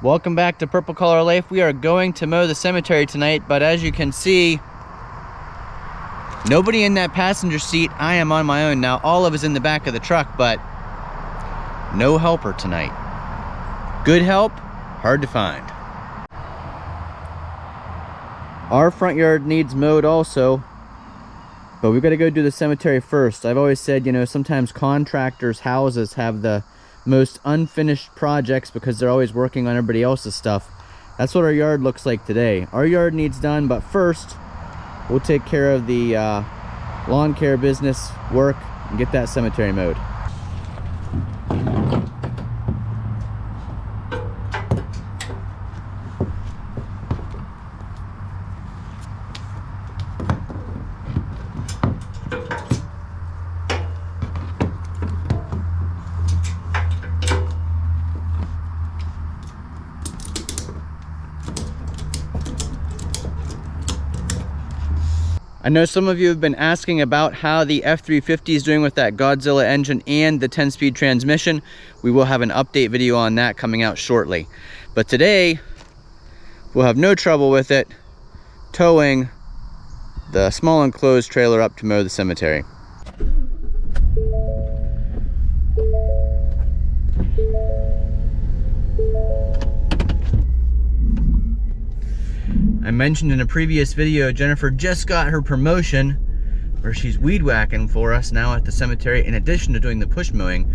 Welcome back to Purple Collar Life. We are going to mow the cemetery tonight, but as you can see, nobody in that passenger seat. I am on my own. Now, Olive is in the back of the truck, but no helper tonight. Good help, hard to find. Our front yard needs mowed also, but we've got to go do the cemetery first. I've always said, you know, sometimes contractors' houses have the most unfinished projects because they're always working on everybody else's stuff. That's what our yard looks like today. Our yard needs done, but first we'll take care of the lawn care business work and get that cemetery mowed. I know some of you have been asking about how the F350 is doing with that Godzilla engine and the 10-speed transmission. We will have an update video on that coming out shortly. But today, we'll have no trouble with it towing the small enclosed trailer up to mow the cemetery. I mentioned in a previous video, Jennifer just got her promotion where she's weed whacking for us now at the cemetery in addition to doing the push mowing.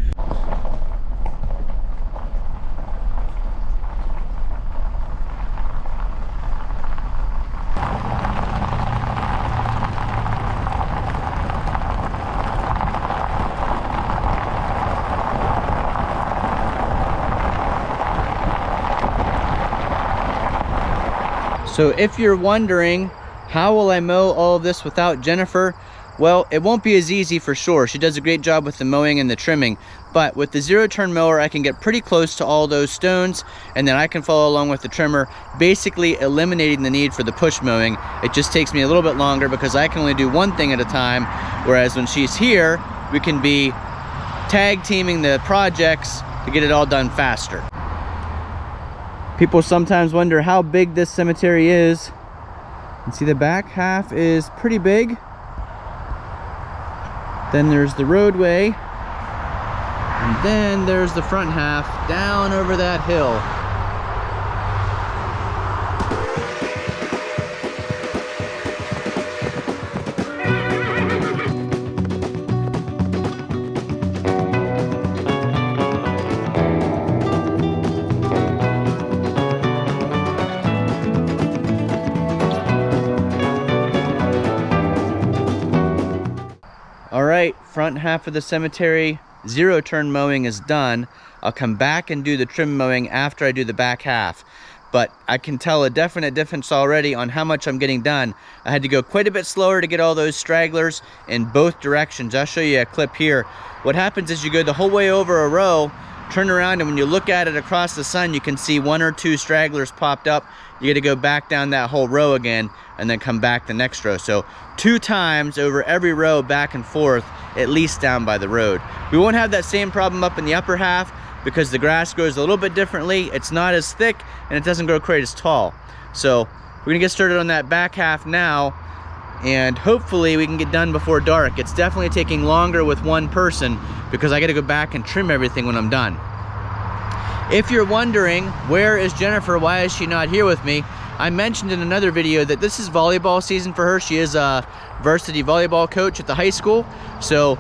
So if you're wondering, how will I mow all of this without Jennifer? Well, it won't be as easy for sure. She does a great job with the mowing and the trimming, but with the zero-turn mower, I can get pretty close to all those stones, and then I can follow along with the trimmer, basically eliminating the need for the push mowing. It just takes me a little bit longer because I can only do one thing at a time, whereas when she's here, we can be tag teaming the projects to get it all done faster. People sometimes wonder how big this cemetery is. You can see the back half is pretty big. Then there's the roadway. And then there's the front half down over that hill. Alright, front half of the cemetery, zero-turn mowing is done. I'll come back and do the trim mowing after I do the back half. But I can tell a definite difference already on how much I'm getting done. I had to go quite a bit slower to get all those stragglers in both directions. I'll show you a clip here. What happens is you go the whole way over a row, turn around, and when you look at it across the sun, you can see one or two stragglers popped up. You got to go back down that whole row again and then come back the next row. So 2 times over every row back and forth, at least down by the road. We won't have that same problem up in the upper half because the grass grows a little bit differently. It's not as thick and it doesn't grow quite as tall. So we're gonna get started on that back half now, and hopefully we can get done before dark. It's definitely taking longer with one person because I gotta go back and trim everything when I'm done. If you're wondering, where is Jennifer? Why is she not here with me? I mentioned in another video that this is volleyball season for her. She is a varsity volleyball coach at the high school. So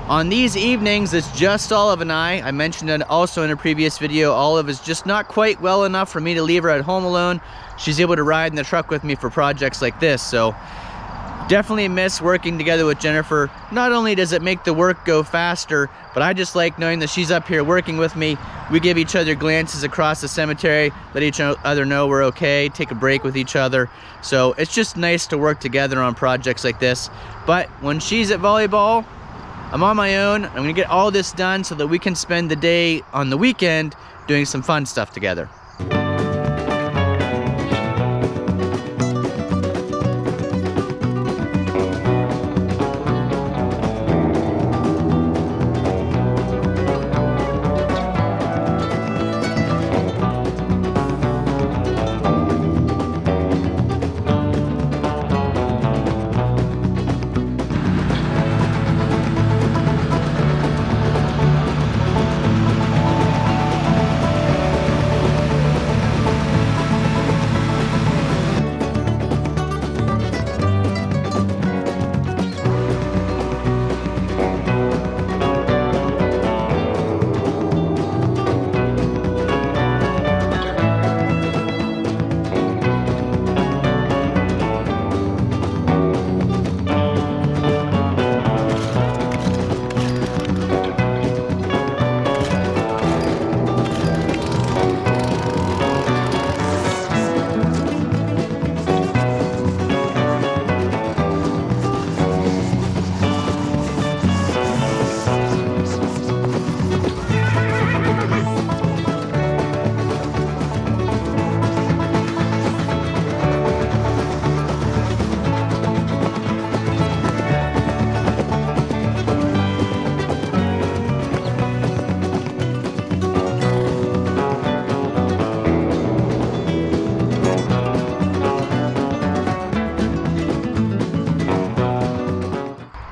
on these evenings, it's just Olive and I. I mentioned it also in a previous video. Olive is just not quite well enough for me to leave her at home alone. She's able to ride in the truck with me for projects like this. So definitely miss working together with Jennifer. Not only does it make the work go faster, but I just like knowing that she's up here working with me. We give each other glances across the cemetery, let each other know we're okay, take a break with each other. So it's just nice to work together on projects like this. But when she's at volleyball, I'm on my own. I'm gonna get all this done so that we can spend the day on the weekend doing some fun stuff together.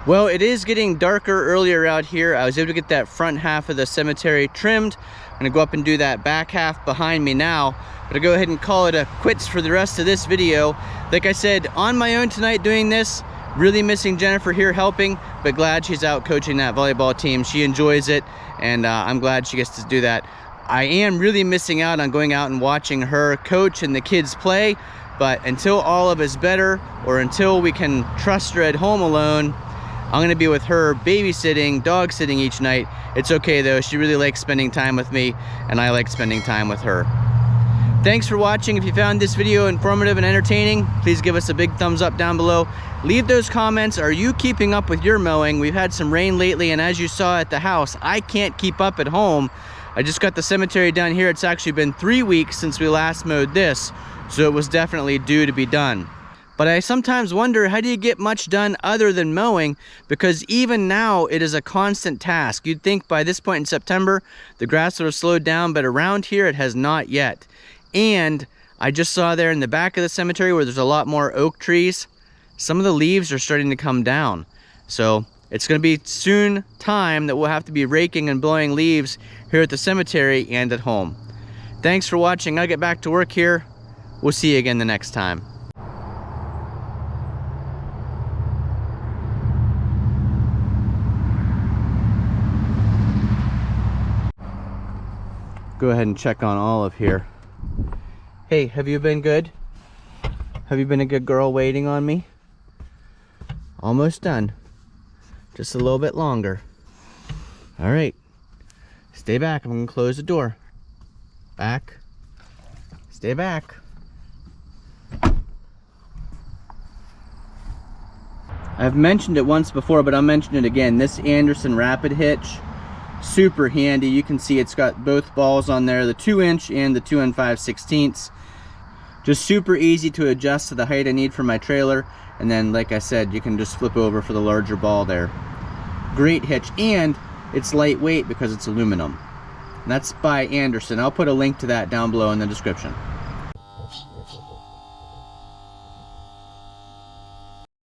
Well, it is getting darker earlier out here. I was able to get that front half of the cemetery trimmed. I'm gonna go up and do that back half behind me now. But I'll go ahead and call it a quits for the rest of this video. Like I said, on my own tonight doing this, really missing Jennifer here helping, but glad she's out coaching that volleyball team. She enjoys it, and I'm glad she gets to do that. I am really missing out on going out and watching her coach and the kids play, but until Olive is better, or until we can trust her at home alone, I'm gonna be with her babysitting, dog sitting each night. It's okay though, she really likes spending time with me, and I like spending time with her. Thanks for watching. If you found this video informative and entertaining, please give us a big thumbs up down below. Leave those comments. Are you keeping up with your mowing? We've had some rain lately, and as you saw at the house, I can't keep up at home. I just got the cemetery done here. It's actually been 3 weeks since we last mowed this, so it was definitely due to be done. But I sometimes wonder, how do you get much done other than mowing? Because even now, it is a constant task. You'd think by this point in September, the grass would have slowed down, but around here, it has not yet. And I just saw there in the back of the cemetery where there's a lot more oak trees, some of the leaves are starting to come down. So it's going to be soon time that we'll have to be raking and blowing leaves here at the cemetery and at home. Thanks for watching. I'll get back to work here. We'll see you again the next time. Go ahead and check on Olive here. Hey, have you been good? Have you been a good girl waiting on me? Almost done. Just a little bit longer. All right. Stay back. I'm gonna close the door. Back. Stay back. I've mentioned it once before, but I'll mention it again. This Anderson Rapid Hitch, super handy. You can see it's got both balls on there, the 2-inch and the 2 5/16. Just super easy to adjust to the height I need for my trailer, and then like I said, you can just flip over for the larger ball there. Great hitch, and it's lightweight because it's aluminum. And that's by Anderson. I'll put a link to that down below in the description.